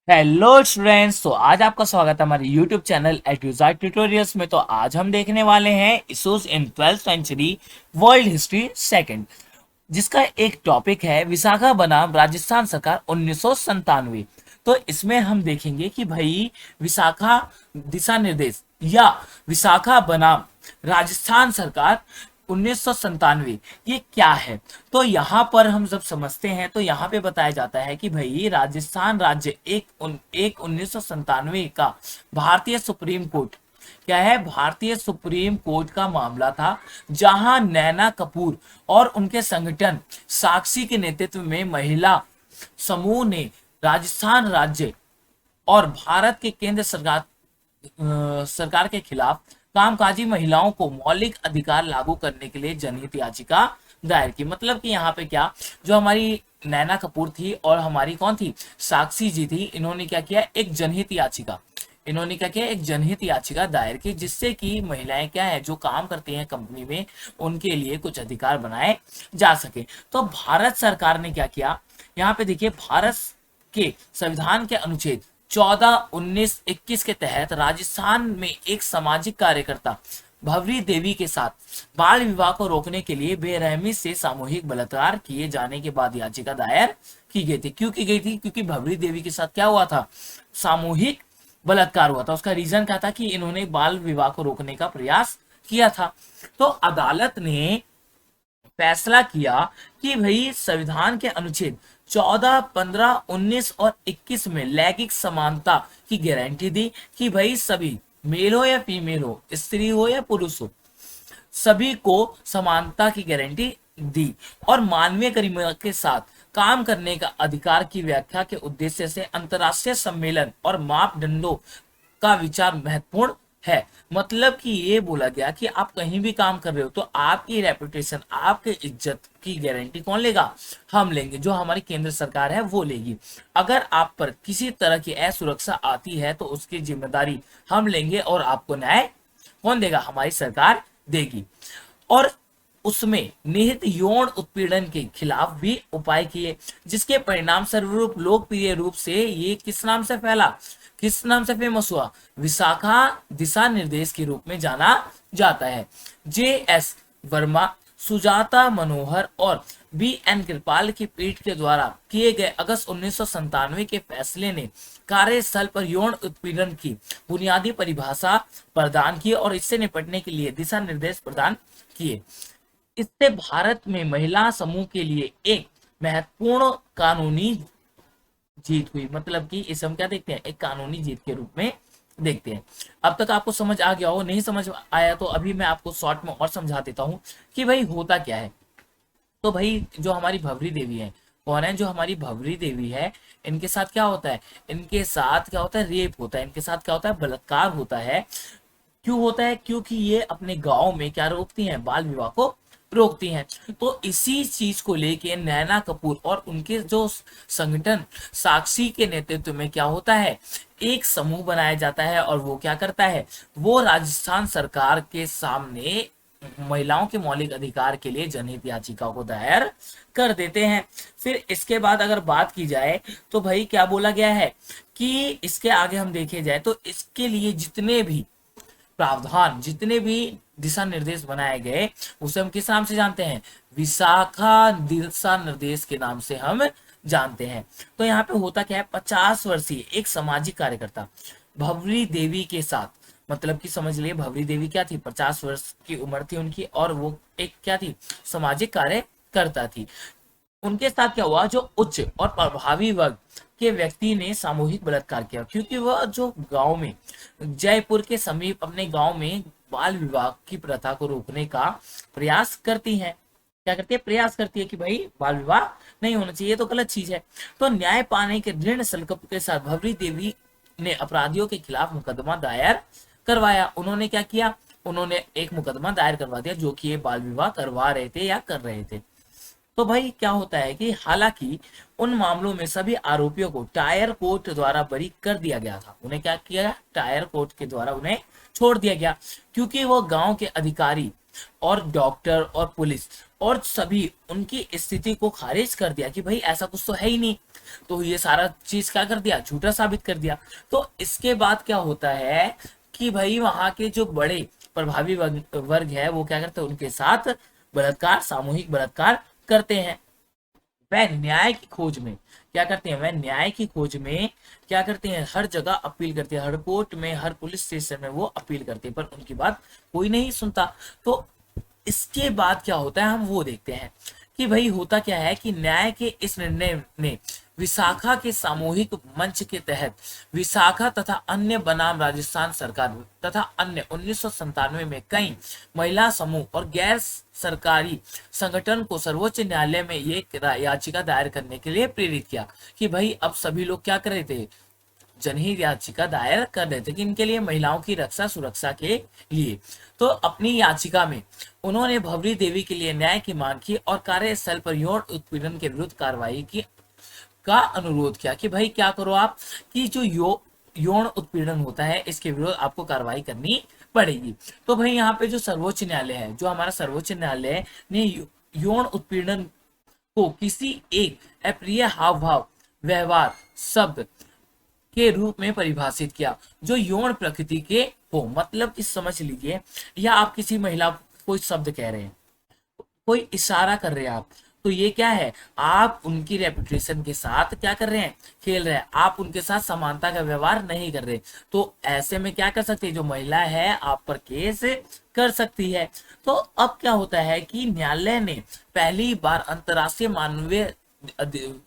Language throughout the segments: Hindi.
Hello students. तो आज आपका स्वागत है हमारे यूट्यूब चैनल एडुजाइट ट्यूटोरियल्स में। तो आज हम देखने वाले हैं issues in 12th century world history second, जिसका एक टॉपिक है विशाखा बनाम राजस्थान सरकार 1997। तो इसमें हम देखेंगे कि भाई विशाखा दिशा निर्देश या विशाखा बनाम राजस्थान सरकार 1997 ये क्या है। तो यहाँ पर हम जब समझते हैं तो यहाँ पे बताया जाता है कि भाई राजस्थान राज्य एक 1997 का भारतीय सुप्रीम कोर्ट क्या है, भारतीय सुप्रीम कोर्ट का मामला था, जहां नैना कपूर और उनके संगठन साक्षी के नेतृत्व में महिला समूह ने राजस्थान राज्य और भारत के केंद्र सरकार के खिलाफ कामकाजी महिलाओं को मौलिक अधिकार लागू करने के लिए जनहित याचिका दायर की। मतलब कि यहाँ पे क्या, जो हमारी नैना कपूर थी और हमारी कौन थी, साक्षी जी थी, इन्होंने क्या किया, एक जनहित याचिका, इन्होंने क्या किया, एक जनहित याचिका दायर की, जिससे कि महिलाएं क्या है जो काम करती हैं कंपनी में, उनके लिए कुछ अधिकार बनाए जा सके। तो भारत सरकार ने क्या किया, यहाँ पे देखिए, भारत के संविधान के अनुच्छेद 14, 19, 21 के तहत राजस्थान में एक सामाजिक कार्यकर्ता भवरी देवी के साथ बाल विवाह को रोकने के लिए बेरहमी से सामूहिक बलात्कार किए जाने के बाद याचिका दायर की गई थी। क्यों की गई थी? क्योंकि भवरी देवी के साथ क्या हुआ था, सामूहिक बलात्कार हुआ था। उसका रीजन क्या था कि इन्होंने बाल विवाह को रोकने का प्रयास किया था। तो अदालत ने फैसला किया कि भाई संविधान के अनुच्छेद 14, 15, 19 और 21 में लैंगिक समानता की गारंटी दी कि भाई सभी, मेल हो या फीमेल हो, स्त्री हो या पुरुष हो, सभी को समानता की गारंटी दी, और मानवीय गरिमा के साथ काम करने का अधिकार की व्याख्या के उद्देश्य से अंतर्राष्ट्रीय सम्मेलन और मापदंडों का विचार महत्वपूर्ण है। मतलब कि ये बोला गया कि आप कहीं भी काम कर रहे हो तो आपकी रेपुटेशन, आपकी इज्जत की गारंटी कौन लेगा, हम लेंगे, जो हमारी केंद्र सरकार है वो लेगी। अगर आप पर किसी तरह की असुरक्षा आती है तो उसकी जिम्मेदारी हम लेंगे, और आपको न्याय कौन देगा, हमारी सरकार देगी। और उसमें निहित यौन उत्पीड़न के खिलाफ भी उपाय किए, जिसके परिणाम स्वरूप लोकप्रिय रूप से ये किस नाम से फैला, किस नाम से फेमस हुआ, विशाखा दिशा निर्देश के रूप में जाना जाता है। जे.एस. वर्मा, सुजाता मनोहर और बी.एन. कृपाल की पीठ के द्वारा किए गए अगस्त 1997 के फैसले ने कार्यस्थल पर यौन उत्पीड़न की बुनियादी परिभाषा प्रदान की और इससे निपटने के लिए दिशा निर्देश प्रदान किए। इससे भारत में महिला समूह के लिए एक महत्वपूर्ण कानूनी जीत हुई। मतलब कि इसे हम क्या देखते हैं, एक कानूनी जीत के रूप में देखते हैं। अब तक आपको समझ आ गया हो, नहीं समझ आया तो अभी मैं आपको शॉर्ट में और समझा देता हूं कि भाई होता क्या है। तो भाई जो हमारी भवरी देवी है, कौन है, जो हमारी भवरी देवी है, इनके साथ क्या होता है, इनके साथ क्या होता है, रेप होता है, इनके साथ क्या होता है, बलात्कार होता है। क्यों होता है? क्योंकि ये अपने गांव में क्या रोकती हैं, बाल विवाह को रोकती हैं। तो इसी चीज को लेके नैना कपूर और उनके जो संगठन साक्षी के नेतृत्व में क्या होता है, एक समूह बनाया जाता है, और वो क्या करता है, वो राजस्थान सरकार के सामने महिलाओं के मौलिक अधिकार के लिए जनहित याचिका को दायर कर देते हैं। फिर इसके बाद अगर बात की जाए तो भाई क्या बोला गया है कि इसके आगे हम देखे जाए तो इसके लिए जितने भी प्रावधान, जितने भी दिशा निर्देश बनाए गए, उसे हम किस नाम से जानते हैं, विशाखा दिशा निर्देश के नाम से हम जानते हैं। तो यहाँ पे होता क्या है, 50 वर्षीय एक सामाजिक कार्यकर्ता भवरी देवी के साथ, मतलब कि समझ लिए भवरी देवी क्या थी, 50 वर्ष की उम्र थी उनकी, और वो एक क्या थी, सामाजिक कार्यकर्ता थी। उनके साथ क्या हुआ, जो उच्च और प्रभावी वर्ग के व्यक्ति ने सामूहिक बलात्कार किया, क्योंकि वह जो गांव में, जयपुर के समीप अपने गांव में बाल विवाह की प्रथा को रोकने का प्रयास करती हैं। क्या करती है, प्रयास करती है कि भाई बाल विवाह नहीं होना चाहिए, तो गलत चीज है। तो न्याय पाने के दृढ़ संकल्प के साथ भवरी देवी ने अपराधियों के खिलाफ मुकदमा दायर करवाया। उन्होंने क्या किया, उन्होंने एक मुकदमा दायर करवा दिया, जो कि ये बाल विवाह करवा रहे थे या कर रहे थे। तो भाई क्या होता है कि हालांकि उन मामलों में सभी आरोपियों को टायर कोर्ट द्वारा बरी कर दिया गया था। उन्हें क्या किया गया, टायर कोर्ट के द्वारा उन्हें छोड़ दिया गया, क्योंकि वो गांव के अधिकारी और डॉक्टर और पुलिस और सभी उनकी स्थिति को खारिज कर दिया कि भाई ऐसा कुछ तो है ही नहीं। तो ये सारा चीज क्या कर दिया, झूठा साबित कर दिया। तो इसके बाद क्या होता है कि भाई वहां के जो बड़े प्रभावी वर्ग है वो क्या करते हैं, उनके साथ बलात्कार, सामूहिक बलात्कार करते हैं। वह न्याय की खोज में क्या करते हैं, वह न्याय की खोज में क्या करते हैं, हर जगह अपील करते हैं, हर कोर्ट में, हर पुलिस स्टेशन में वो अपील करते हैं, पर उनकी बात कोई नहीं सुनता। तो इसके बाद क्या होता है हम वो देखते हैं कि भाई होता क्या है कि न्याय के इस निर्णय ने विशाखा के सामूहिक मंच के तहत विशाखा तथा अन्य बनाम राजस्थान सरकार तथा अन्य 1997 में कई महिला समूह और गैर सरकारी संगठन को सर्वोच्च न्यायालय में ये याचिका दायर करने के लिए प्रेरित किया कि भाई अब सभी लोग क्या कर रहे थे, जनहित याचिका दायर कर रहे थे कि इनके लिए महिलाओं की रक्षा सुरक्षा के लिए। तो अपनी याचिका में उन्होंने भवरी देवी के लिए न्याय की मांग की और कार्यस्थल पर यौन उत्पीड़न के विरुद्ध कार्रवाई की का अनुरोध किया कि भाई क्या करो आप कि जो यौन उत्पीड़न होता है इसके विरुद्ध आपको कार्रवाई करनी पड़ेगी। तो भाई यहाँ पे जो सर्वोच्च न्यायालय है, जो हमारा सर्वोच्च न्यायालय ने यौन उत्पीड़न को किसी एक अप्रिय हाव भाव, व्यवहार, शब्द के रूप में परिभाषित किया जो यौन प्रकृति के हो। मतलब कि समझ लीजिए, या आप किसी महिला को कोई शब्द कह रहे हैं, कोई इशारा कर रहे हैं आप, तो ये क्या है, आप उनकी रेपुटेशन के साथ क्या कर रहे हैं, खेल रहे हैं, आप उनके साथ समानता का व्यवहार नहीं कर रहे। तो ऐसे में क्या कर सकते हैं, जो महिला है आप पर केस कर सकती है। तो अब क्या होता है कि न्यायालय ने पहली बार अंतर्राष्ट्रीय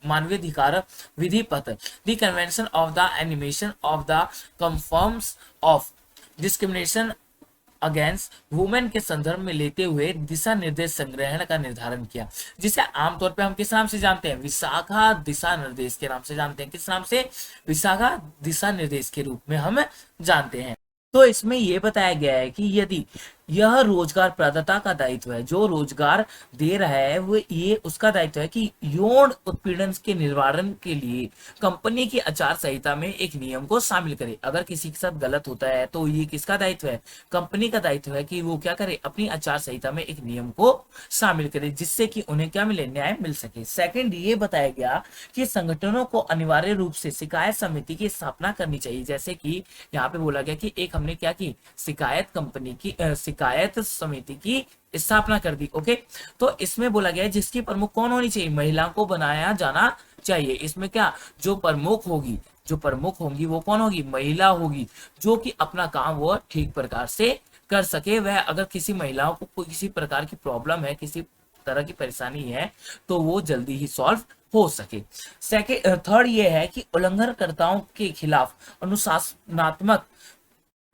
मानवाधिकार विधि पत्र the convention of the animation of the confirms of discrimination against women के संदर्भ में लेते हुए दिशा निर्देश संग्रहण का निर्धारण किया, जिसे आमतौर पे हम किस नाम से जानते हैं, विशाखा दिशा निर्देश के नाम से जानते हैं। किस नाम से, विशाखा दिशा निर्देश के रूप में हम जानते हैं। तो इसमें यह बताया गया है कि यदि यह रोजगार प्रदाता का दायित्व है, जो रोजगार दे रहा है वो ये उसका दायित्व है कि यौन उत्पीड़न के निवारण के लिए कंपनी की आचार संहिता में एक नियम को शामिल करे। अगर किसी के साथ गलत होता है तो ये किसका दायित्व है, कंपनी का दायित्व है कि वो क्या करे, अपनी आचार संहिता में एक नियम को शामिल करे जिससे कि उन्हें क्या मिले, न्याय मिल सके। सेकंड, ये बताया गया कि संगठनों को अनिवार्य रूप से शिकायत समिति की स्थापना करनी चाहिए। जैसे कि यहाँ पे बोला गया कि एक हमने क्या की, शिकायत कंपनी की शिकायत समिति की स्थापना कर दी। ओके, तो इसमें बोला गया है जिसकी प्रमुख कौन होनी चाहिए, महिला को बनाया जाना चाहिए। इसमें क्या, जो प्रमुख होगी, जो प्रमुख होंगी वो कौन होगी, महिला होगी, जो कि अपना काम वो ठीक प्रकार से कर सके। वह अगर किसी महिलाओं को कोई किसी प्रकार की प्रॉब्लम है, किसी तरह की परेशानी है, तो वो जल्दी ही सॉल्व हो सके। सेकेंड, थर्ड ये है कि उल्लंघनकर्ताओं के खिलाफ अनुशासनात्मक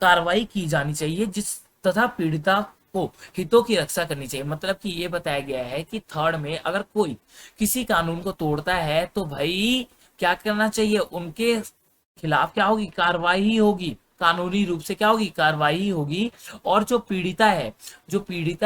कार्रवाई की जानी चाहिए जिस तथा पीड़िता को हितों की रक्षा करनी चाहिए। मतलब कि ये बताया गया है कि थर्ड में अगर कोई किसी कानून को तोड़ता है तो भाई क्या करना चाहिए, उनके खिलाफ क्या होगी, कार्रवाई होगी, कानूनी रूप से क्या होगी, कार्रवाई होगी। और जो पीड़िता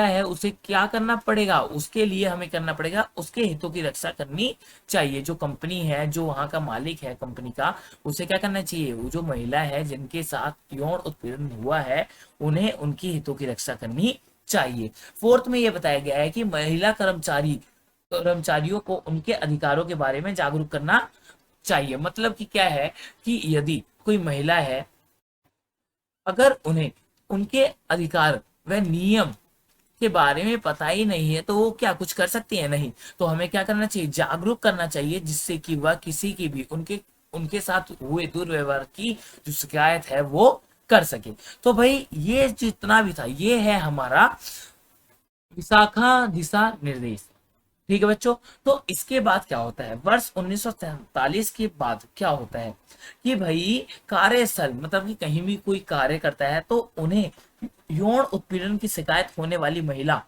है उसे क्या करना पड़ेगा, उसके लिए हमें करना पड़ेगा, उसके हितों की रक्षा करनी चाहिए। जो कंपनी है, जो वहां का मालिक है कंपनी का, उसे क्या करना चाहिए, वो जो महिला है जिनके साथ यौन उत्पीड़न हुआ है उन्हें उनकी हितों की रक्षा करनी चाहिए। फोर्थ में यह बताया गया है कि महिला कर्मचारियों को उनके अधिकारों के बारे में जागरूक करना चाहिए। मतलब कि क्या है कि यदि कोई महिला है, अगर उन्हें उनके अधिकार व नियम के बारे में पता ही नहीं है तो वो क्या कुछ कर सकती है, नहीं। तो हमें क्या करना चाहिए, जागरूक करना चाहिए, जिससे कि वह किसी की भी उनके साथ हुए दुर्व्यवहार की जो शिकायत है वो कर सके। तो भाई ये जितना भी था ये है हमारा विशाखा दिशा निर्देश। ठीक है बच्चों, तो इसके बाद क्या होता है, वर्ष 1947 के बाद क्या होता है कि भाई कार्यस्थल, मतलब कि कहीं भी कोई कार्य करता है तो उन्हें यौन उत्पीड़न की शिकायत होने वाली महिला,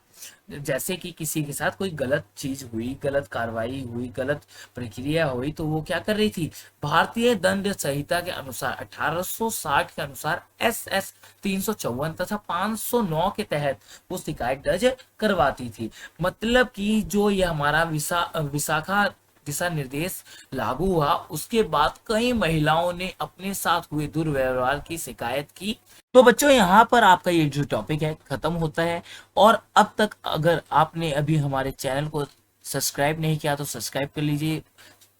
जैसे कि किसी के साथ कोई गलत चीज हुई, गलत कार्रवाई हुई, गलत प्रक्रिया हुई, तो वो क्या कर रही थी, भारतीय दंड संहिता के अनुसार 1860 के अनुसार SS 354 तथा 509 के तहत वो शिकायत दर्ज करवाती थी। मतलब कि जो ये हमारा विशाखा दिशा निर्देश लागू हुआ उसके बाद कई महिलाओं ने अपने साथ हुए दुर्व्यवहार की शिकायत की। तो बच्चों यहाँ पर आपका ये जो टॉपिक है खत्म होता है। और अब तक अगर आपने अभी हमारे चैनल को सब्सक्राइब नहीं किया तो सब्सक्राइब कर लीजिए,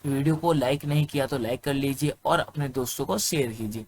वीडियो को लाइक नहीं किया तो लाइक कर लीजिए और अपने दोस्तों को शेयर कीजिए।